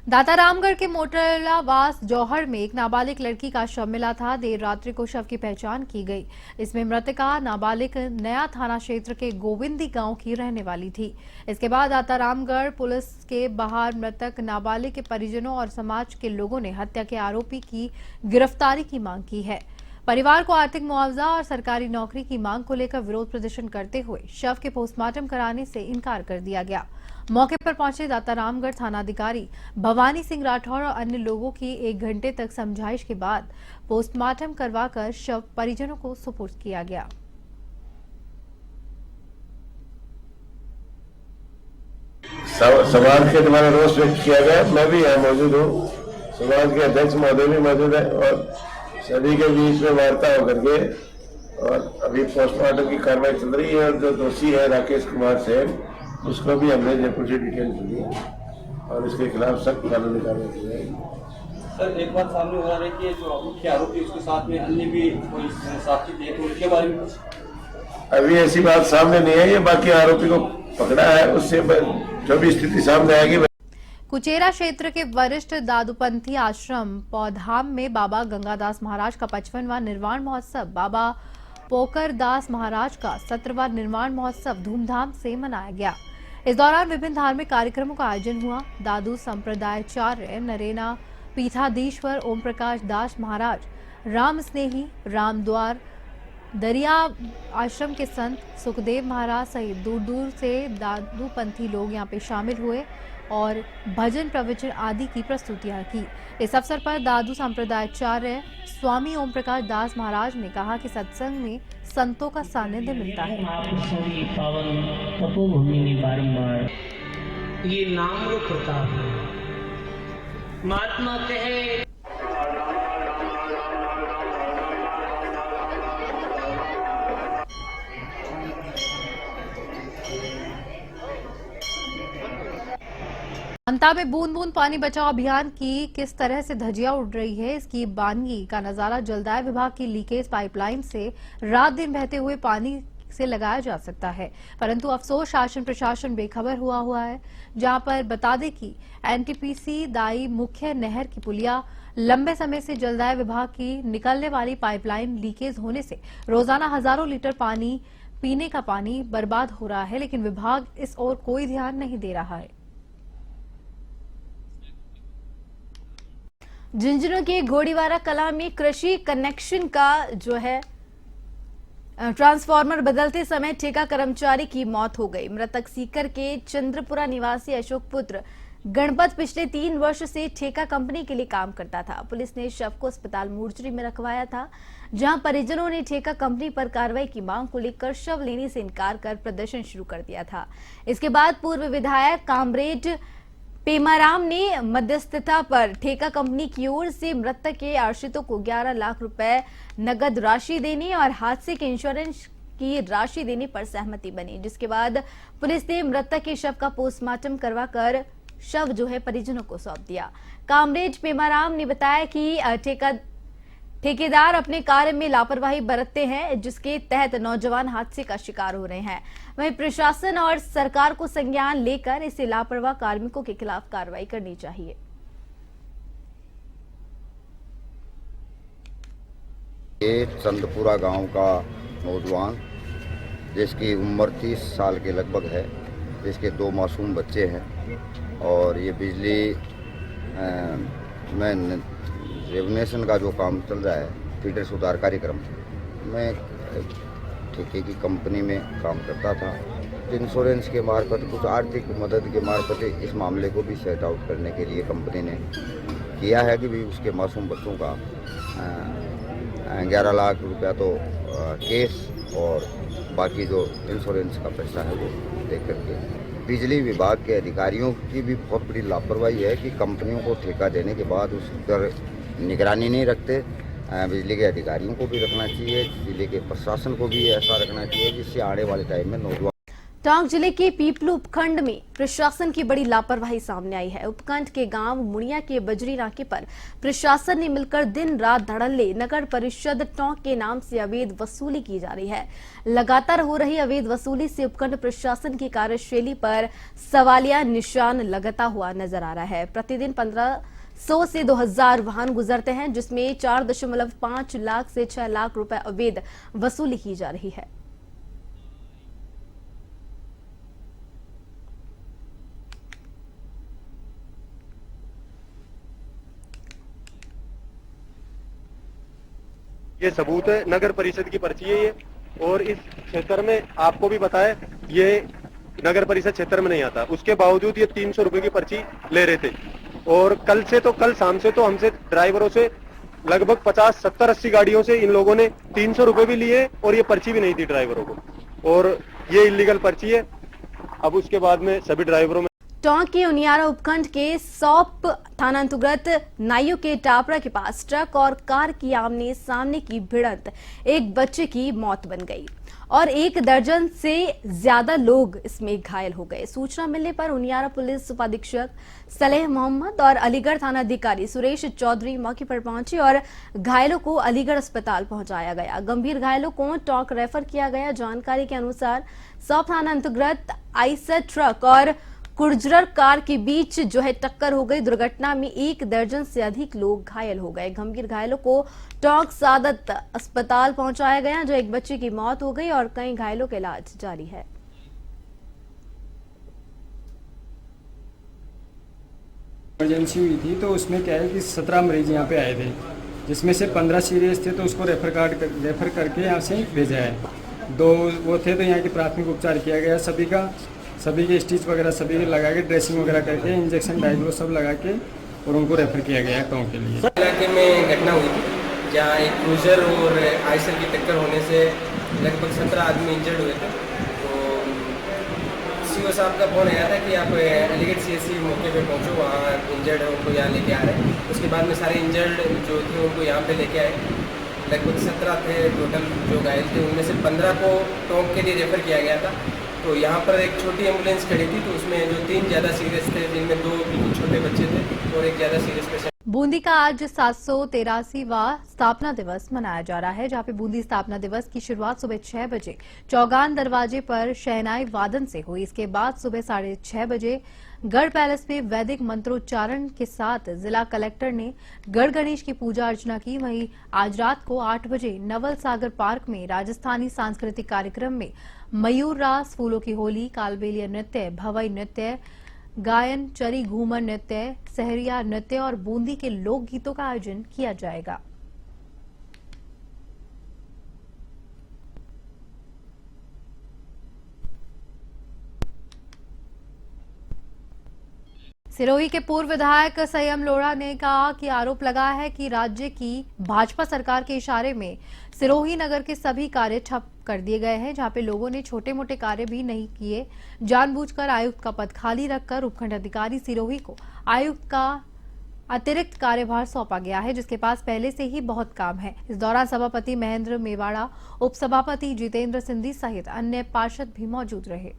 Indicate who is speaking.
Speaker 1: दातारामगढ़ के मोटलावास जौहर में एक नाबालिग लड़की का शव मिला था। देर रात्रि को शव की पहचान की गई। इसमें मृतका नाबालिग नया थाना क्षेत्र के गोविंदी गांव की रहने वाली थी। इसके बाद दातारामगढ़ पुलिस के बाहर मृतक नाबालिग के परिजनों और समाज के लोगों ने हत्या के आरोपी की गिरफ्तारी की मांग की है। परिवार को आर्थिक मुआवजा और सरकारी नौकरी की मांग को लेकर विरोध प्रदर्शन करते हुए शव के पोस्टमार्टम कराने से इनकार कर दिया गया। मौके पर पहुंचे दातारामगढ़ थानाधिकारी भवानी सिंह राठौर और अन्य लोगों की 1 घंटे तक समझाइश के बाद पोस्टमार्टम करवाकर शव परिजनों को सुपुर्द किया गया।
Speaker 2: समाज के द्वारा रोष व्यक्त किया गया। मैं भी यहाँ मौजूद हूँ, समाज के अध्यक्ष महोदय भी मौजूद है और सभी के बीच में वार्ता होकर के और अभी पोस्टमार्टम की कार्रवाई चल रही है और जो दोषी है राकेश कुमार सेन उसको भी हमने जयपुर से डिटेल दी और इसके खिलाफ सख्त कानूनी कार्रवाई की जाएगी।
Speaker 3: सर, एक बात सामने हो रहा है कि जो मुख्य आरोपी उसके साथ में अन्य भी कोई साथी थे, तो उसके बारे में
Speaker 2: अभी ऐसी बात सामने नहीं है। ये बाकी आरोपी को पकड़ा है, उससे जो भी स्थिति सामने आएगी।
Speaker 1: कुचेरा क्षेत्र के वरिष्ठ दादूपंथी आश्रम पौधाम में बाबा गंगादास महाराज का 55वां निर्वाण महोत्सव, बाबा पोकरदास महाराज का 17वां निर्वाण महोत्सव धूमधाम से मनाया गया। इस दौरान विभिन्न धार्मिक कार्यक्रमों का आयोजन हुआ। दादू संप्रदायाचार्य नरेना पीठाधीश्वर ओम प्रकाश दास महाराज, राम स्नेही, रामद्वार दरिया आश्रम के संत सुखदेव महाराज सहित दूर दूर से दादूपंथी लोग यहाँ पे शामिल हुए और भजन प्रवचन आदि की प्रस्तुतियां की। इस अवसर पर दादू संप्रदायाचार्य स्वामी ओम प्रकाश दास महाराज ने कहा कि सत्संग में संतों का सानिध्य मिलता है।
Speaker 4: पावन तपोभूमि में बारंबार ये नाम रो प्रताप है। महात्मा कहे
Speaker 1: अंता में बूंद बूंद पानी बचाओ अभियान की किस तरह से धजिया उड़ रही है, इसकी बानगी का नजारा जलदाय विभाग की लीकेज पाइपलाइन से रात दिन बहते हुए पानी से लगाया जा सकता है। परंतु अफसोस शासन प्रशासन बेखबर हुआ है। जहां पर बता दें कि एनटीपीसी दाई मुख्य नहर की पुलिया लंबे समय से जलदाय विभाग की निकलने वाली पाइपलाइन लीकेज होने से रोजाना हजारों लीटर पानी, पीने का पानी बर्बाद हो रहा है, लेकिन विभाग इस ओर कोई ध्यान नहीं दे रहा है।
Speaker 5: झुंझुनू के घोड़ीवारा कला में कृषि कनेक्शन का जो है ट्रांसफार्मर बदलते समय ठेका कर्मचारी की मौत हो गई। मृतक सीकर के चंद्रपुरा निवासी अशोक पुत्र गणपत पिछले 3 वर्ष से ठेका कंपनी के लिए काम करता था। पुलिस ने शव को अस्पताल मोर्चरी में रखवाया था, जहां परिजनों ने ठेका कंपनी पर कार्रवाई की मांग को लेकर शव लेने से इनकार कर प्रदर्शन शुरू कर दिया था। इसके बाद पूर्व विधायक कामरेड पेमाराम ने मध्यस्थता पर ठेका कंपनी की ओर से मृतक के आश्रितों को 11 लाख रुपए नगद राशि देने और हादसे के इंश्योरेंस की राशि देने पर सहमति बनी, जिसके बाद पुलिस ने मृतक के शव का पोस्टमार्टम करवाकर शव जो है परिजनों को सौंप दिया। कामरेज पेमाराम ने बताया कि ठेकेदार अपने कार्य में लापरवाही बरतते हैं, जिसके तहत नौजवान हादसे का शिकार हो रहे हैं। वहीं प्रशासन और सरकार को संज्ञान लेकर इसे लापरवाह कार्मिकों के खिलाफ कार्रवाई करनी चाहिए।
Speaker 6: ये चंदपुरा गांव का नौजवान जिसकी उम्र 30 साल के लगभग है, जिसके 2 मासूम बच्चे हैं और ये बिजली में रेवनेशन का जो काम चल रहा है, फीडर सुधार कार्यक्रम, मैं ठेके की कंपनी में काम करता था। इंश्योरेंस के मार्फत कुछ आर्थिक मदद के मार्फत इस मामले को भी सेट आउट करने के लिए कंपनी ने किया है कि भी उसके मासूम बच्चों का 11 लाख रुपया तो केस और बाकी जो इंश्योरेंस का पैसा है वो दे करके। बिजली विभाग के अधिकारियों की भी बहुत बड़ी लापरवाही है कि कंपनियों को ठेका देने के बाद उस पर निगरानी नहीं रखते। बिजली के अधिकारियों को भी रखना चाहिए, जिले के प्रशासन को भी ऐसा रखना चाहिए जिससे आने वाले टाइम में नौजवान
Speaker 5: टोंक जिले के पीपलू उपखंड में प्रशासन की बड़ी लापरवाही सामने आई है। उपखंड के गांव मुड़िया के बजरी नाके पर प्रशासन ने मिलकर दिन रात धड़ल्ले नगर परिषद टोंक के नाम से अवैध वसूली की जा रही है। लगातार हो रही अवैध वसूली से उपखंड प्रशासन की कार्यशैली पर सवालिया निशान लगता हुआ नजर आ रहा है। प्रतिदिन 1500 से 2000 वाहन गुजरते हैं, जिसमें 4.5 लाख से 6 लाख रुपए अवैध वसूली की जा रही है।
Speaker 7: ये सबूत है, नगर परिषद की पर्ची है ये। और इस क्षेत्र में आपको भी पता है ये नगर परिषद क्षेत्र में नहीं आता, उसके बावजूद ये 300 रुपए की पर्ची ले रहे थे। और कल शाम से तो हमसे ड्राइवरों से लगभग 50, 70, 80 गाड़ियों से इन लोगों ने 300 रुपए भी लिए और ये पर्ची भी नहीं दी ड्राइवरों को, और ये इलीगल पर्ची है। अब उसके बाद में सभी ड्राइवरों में
Speaker 5: टोंक के उनियारा उपखंड के सौप थाना अंतर्गत नाइयो के टापरा के पास ट्रक और कार की आमने सामने की भिड़ंत एक बच्चे की मौत बन गई और 1 दर्जन से ज्यादा लोग इसमें घायल हो गए। सूचना मिलने पर उनियारा पुलिस उपाधीक्षक सलेह मोहम्मद और अलीगढ़ थाना अधिकारी सुरेश चौधरी मौके पर पहुंचे और घायलों को अलीगढ़ अस्पताल पहुंचाया गया। गंभीर घायलों को टोंक रेफर किया गया। जानकारी के अनुसार सौप थाना अंतर्गत आइसर ट्रक और कुर्जर कार के बीच टक्कर हो गई। दुर्घटना में 1 दर्जन से अधिक लोग घायल हो गए। गंभीर घायलों को टोंक सादत अस्पताल पहुंचाया गया, जो एक बच्चे की मौत हो गई और कई घायलों का इलाज जारी है।
Speaker 8: इमरजेंसी हुई थी तो उसमें क्या है कि 17 मरीज यहाँ पे आए थे, जिसमें से 15 सीरियस थे, तो उसको रेफर करके यहाँ से भेजा है। 2 वो थे तो यहाँ की प्राथमिक उपचार किया गया। सभी के स्टिच वगैरह सभी लगा के ड्रेसिंग वगैरह करके इंजेक्शन डायग्नो सब लगा के और उनको रेफर किया गया है टोंक के लिए।
Speaker 9: इलाके में घटना हुई थी जहाँ एक क्रूजर और आइसर की टक्कर होने से लगभग 17 आदमी इंजर्ड हुए थे। तो सीओ साहब का फोन आया था कि आप अलीगढ़ CSC मौके पे पहुँचो, वहाँ इंजर्ड है उनको यहाँ लेके आ रहे हैं। उसके बाद में सारे इंजर्ड जो थे उनको यहाँ पे लेके आए। लगभग 17 थे टोटल जो घायल थे, उनमें से 15 को टोंक के लिए रेफर किया गया था। तो यहाँ पर एक छोटी एम्बुलेंस खड़ी थी, तो उसमें जो 3 ज़्यादा सीरियस थे, जिनमें 2 बिल्कुल छोटे बच्चे थे और एक ज़्यादा सीरियस पेशेंट।
Speaker 1: बूंदी का आज 783वां स्थापना दिवस मनाया जा रहा है, जहां पे बूंदी स्थापना दिवस की शुरुआत सुबह 6 बजे चौगान दरवाजे पर शहनाई वादन से हुई। इसके बाद सुबह 6:30 बजे गढ़ पैलेस में वैदिक मंत्रोच्चारण के साथ जिला कलेक्टर ने गढ़ गणेश की पूजा अर्चना की। वहीं आज रात को 8 बजे नवल सागर पार्क में राजस्थानी सांस्कृतिक कार्यक्रम में मयूर रास, फूलों की होली, कालबेलिया नृत्य, भवई नृत्य, गायन, चरी घूमर नृत्य, सहरिया नृत्य और बूंदी के लोकगीतों का आयोजन किया जाएगा। सिरोही के पूर्व विधायक संयम लोढ़ा ने कहा कि आरोप लगा है कि राज्य की भाजपा सरकार के इशारे में सिरोही नगर के सभी कार्य ठप कर दिए गए हैं, जहां पे लोगों ने छोटे मोटे कार्य भी नहीं किए। जानबूझकर आयुक्त का पद खाली रखकर उपखंड अधिकारी सिरोही को आयुक्त का अतिरिक्त कार्यभार सौंपा गया है, जिसके पास पहले से ही बहुत काम है। इस दौरान सभापति महेंद्र मेवाड़ा, उपसभापति जितेंद्र सिंधी सहित अन्य पार्षद भी मौजूद रहे।